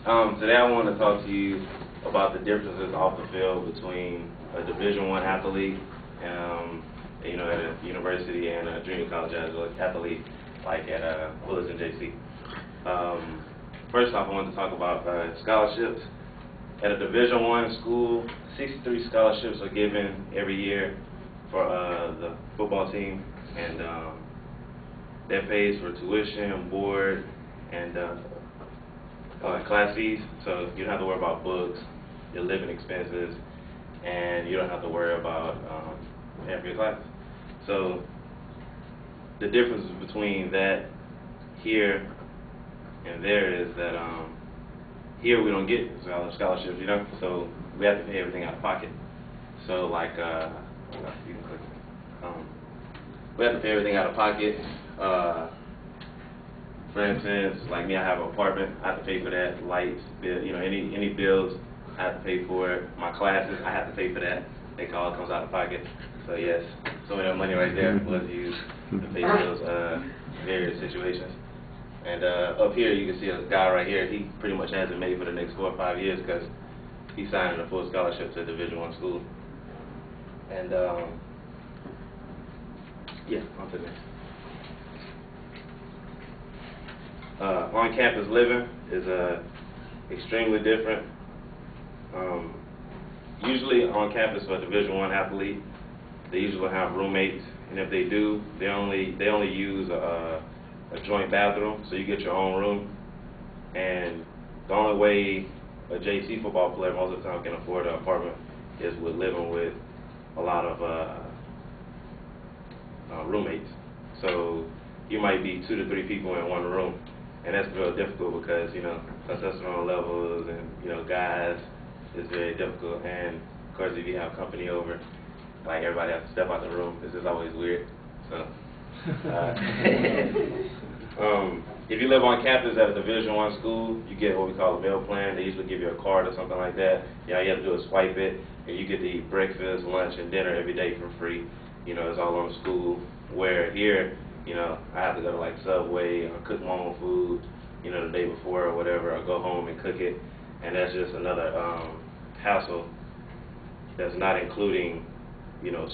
Today I want to talk to you about the differences off the field between a Division I athlete, at a university, and a junior college athlete, like at Fullerton JC. First off, I want to talk about scholarships. At a Division I school, 63 scholarships are given every year for the football team, and that pays for tuition, board, and class fees, so you don't have to worry about books, your living expenses, and you don't have to worry about paying for your classes. So the difference between that here and there is that here we don't get scholarships, so we have to pay everything out of pocket. So like, you can click it. We have to pay everything out of pocket. For instance, like me, I have an apartment. I have to pay for that. Lights, bill, any bills, I have to pay for it. My classes, I have to pay for that. It all comes out of pocket. So yes, some of that money right there was used to pay for those various situations. And up here, you can see a guy right here. He pretty much has it made for the next 4 or 5 years because he's signing a full scholarship to a Division I school. And yeah, on to the next. On-campus living is extremely different. Usually on campus for a Division I athlete, they usually have roommates, and if they do, they only use a joint bathroom, so you get your own room. And the only way a JC football player most of the time can afford an apartment is with living with a lot of roommates. So you might be 2 to 3 people in one room. And that's real difficult because, testosterone levels and, guys is very difficult. And, of course, if you have company over, like, everybody has to step out the room. This is always weird. So, if you live on campus at a Division I school, you get what we call a meal plan. They usually give you a card or something like that. All you have to do is swipe it, and you get to eat breakfast, lunch, and dinner every day for free. It's all on the school. Where here, I have to go to like Subway or cook my own food, the day before or whatever, or go home and cook it, and that's just another hassle that's not including,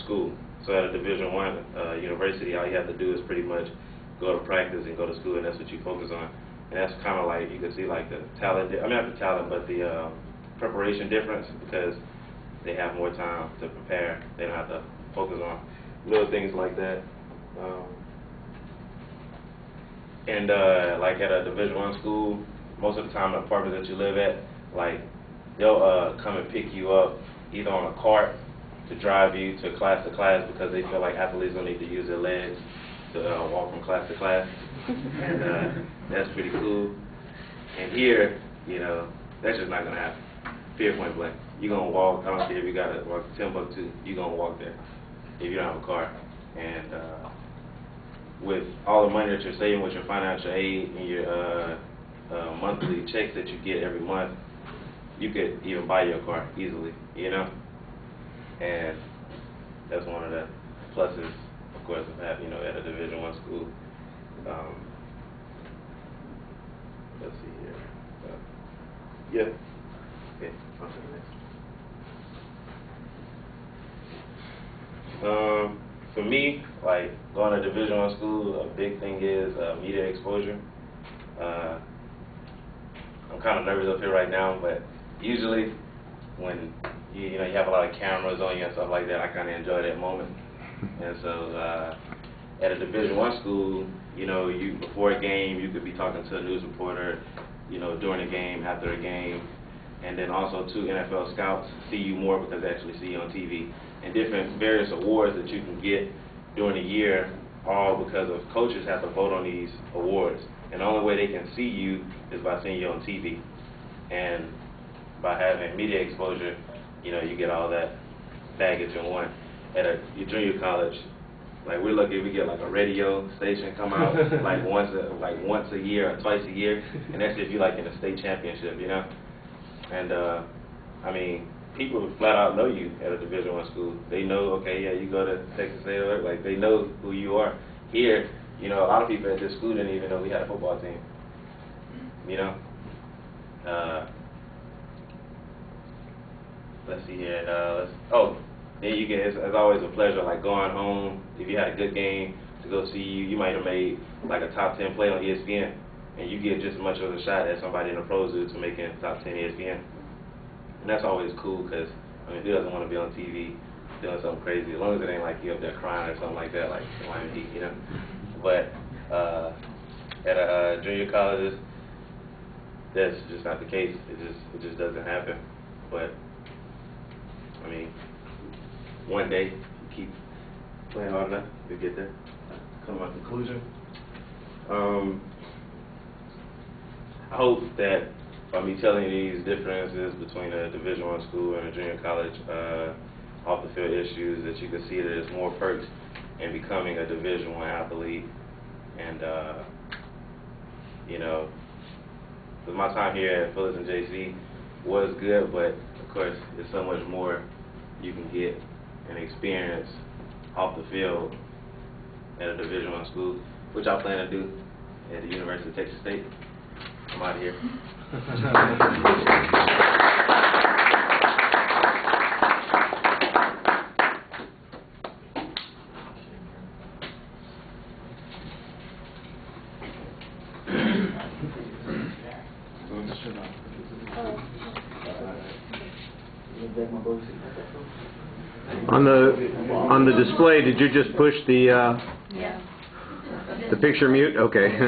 school. So at a Division I university, all you have to do is pretty much go to practice and go to school, and that's what you focus on. And that's kind of like, you can see like the talent, not the talent, but the preparation difference, because they have more time to prepare. They don't have to focus on little things like that. Like at a Division I school, most of the time the apartments that you live at, like they'll come and pick you up either on a cart to drive you to class because they feel like athletes don't need to use their legs to walk from class to class, and that's pretty cool. And here, that's just not gonna happen. Period, point blank. You're gonna walk. I don't care if you got to walk Timbuktu. You're gonna walk there if you don't have a car. And with all the money that you're saving with your financial aid and your monthly checks that you get every month, you could even buy your car easily, And that's one of the pluses, of course, of having, at a Division I school. Let's see here. Yeah. Okay, on to the next. For me, like going to Division I school, a big thing is media exposure. I'm kind of nervous up here right now, but usually when you have a lot of cameras on you and stuff like that, I kind of enjoy that moment. And so at a Division I school, you before a game, you could be talking to a news reporter, during a game, after a game, and then also 2 NFL scouts see you more because they actually see you on TV. And different various awards that you can get during the year, all because of coaches have to vote on these awards. And the only way they can see you is by seeing you on TV. And by having media exposure, you get all that baggage in one. At your junior college, like we're lucky if we get like a radio station come out like once a year or twice a year, and that's if you like in a state championship, And I mean, people flat out know you at a Division I school. They know, okay, yeah, you go to Texas A&M, like they know who you are. Here, a lot of people at this school didn't even know we had a football team. Let's see here. Then you get, it's always a pleasure, like going home, if you had a good game, to go see you might have made like a top 10 play on ESPN, and you get just as much of a shot as somebody in the pros do to making top 10 ESPN. And that's always cool, because, I mean, who doesn't want to be on TV doing something crazy, as long as it ain't like you up there crying or something like that, like Miami Heat, you know? But at junior colleges, that's just not the case. It just doesn't happen. But I mean, one day you keep playing hard enough, you get there. Come to my conclusion. I hope that by me telling you these differences between a Division I school and a junior college off the field issues, that you can see that there's more perks in becoming a Division I athlete. And you know, because my time here at Fullerton JC was good, but of course there's so much more you can get and experience off the field at a Division I school, which I plan to do at the University of Texas State. I'm out of here. On the display, did you just push the picture mute? Okay.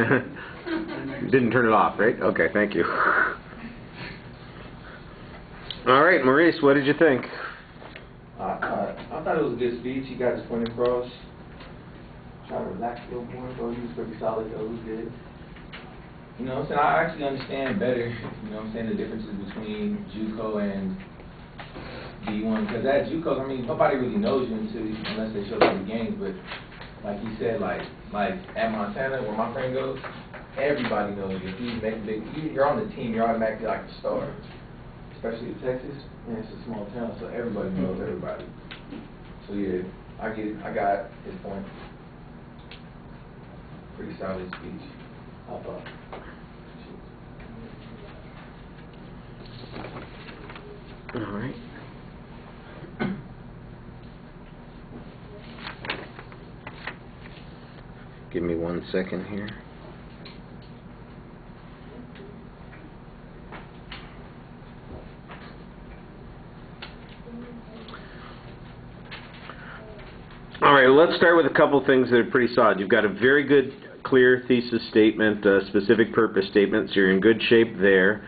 Didn't turn it off, right? Okay, thank you. All right, Maurice, what did you think? I thought it was a good speech. He got his point across. Try to relax a little more, though. He was pretty solid, though. It was good. You know what I'm saying? I actually understand better, you know what I'm saying, the differences between JUCO and D1. Because at JUCO, I mean, nobody really knows you unless they show up at the games. But like he said, like at Montana, where my friend goes, everybody knows you. If you make a big, you're on the team, you're automatically like a star. Especially in Texas, and it's a small town, so everybody knows everybody. So yeah, I get it. I got his point. Pretty solid speech, I thought. All right. Give me 1 second here. All right, let's start with a couple things that are pretty solid. You've got a very good, clear thesis statement, specific purpose statement, so you're in good shape there.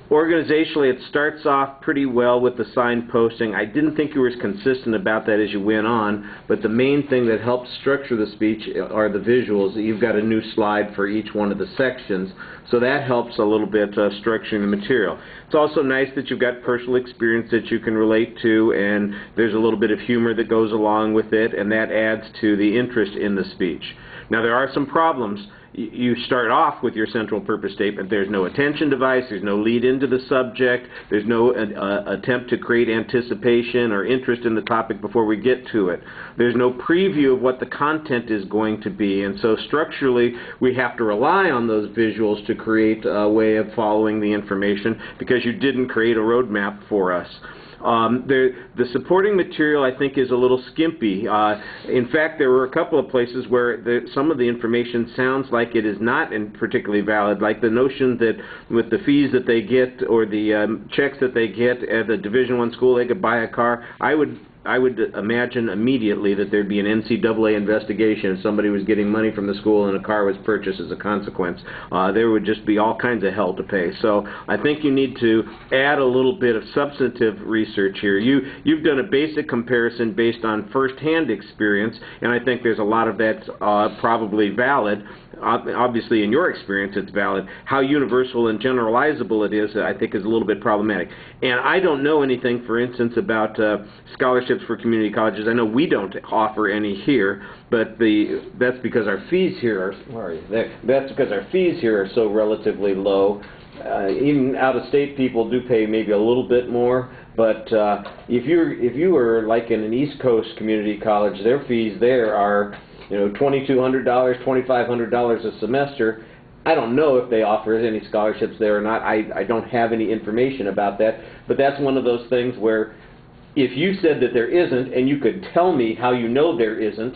Organizationally, it starts off pretty well with the signposting. I didn't think you were as consistent about that as you went on, but the main thing that helps structure the speech are the visuals. You've got a new slide for each one of the sections, so that helps a little bit structuring the material. It's also nice that you've got personal experience that you can relate to, and there's a little bit of humor that goes along with it, and that adds to the interest in the speech. Now, there are some problems. You start off with your central purpose statement. There's no attention device. There's no lead into the subject. There's no attempt to create anticipation or interest in the topic before we get to it. There's no preview of what the content is going to be. And so structurally, we have to rely on those visuals to create a way of following the information, because you didn't create a roadmap for us. The supporting material, I think, is a little skimpy. In fact, there were a couple of places where some of the information sounds like it is not particularly valid, like the notion that with the fees that they get or the checks that they get at the Division I school, they could buy a car. I would imagine immediately that there'd be an NCAA investigation if somebody was getting money from the school and a car was purchased as a consequence. There would just be all kinds of hell to pay. So I think you need to add a little bit of substantive research here. You've done a basic comparison based on first-hand experience, and I think there's a lot of that's probably valid. Obviously, in your experience, it's valid. How universal and generalizable it is, I think, is a little bit problematic. And I don't know anything, for instance, about scholarships for community colleges. I know we don't offer any here, but that's because our fees here are, where are you? There. That's because our fees here are so relatively low. Even out-of-state people do pay maybe a little bit more, but if you were like in an East Coast community college, their fees there are, you know, $2,200, $2,500 a semester, I don't know if they offer any scholarships there or not. I don't have any information about that. But that's one of those things where if you said that there isn't and you could tell me how you know there isn't,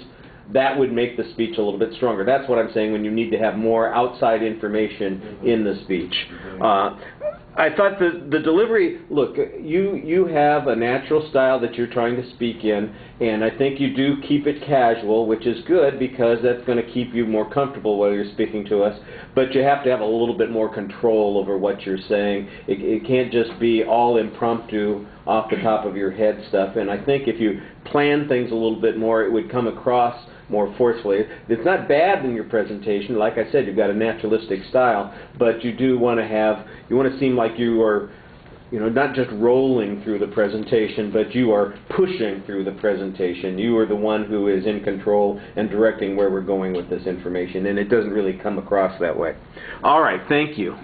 that would make the speech a little bit stronger. That's what I'm saying when you need to have more outside information in the speech. I thought the delivery, look, you have a natural style that you're trying to speak in, and I think you do keep it casual, which is good because that's going to keep you more comfortable while you're speaking to us, but you have to have a little bit more control over what you're saying. It can't just be all impromptu, off the top of your head stuff, and I think if you plan things a little bit more, it would come across more forcefully. It's not bad in your presentation. Like I said, you've got a naturalistic style, but you do want to seem like you are, not just rolling through the presentation, but you are pushing through the presentation. You are the one who is in control and directing where we're going with this information, and it doesn't really come across that way. All right, thank you.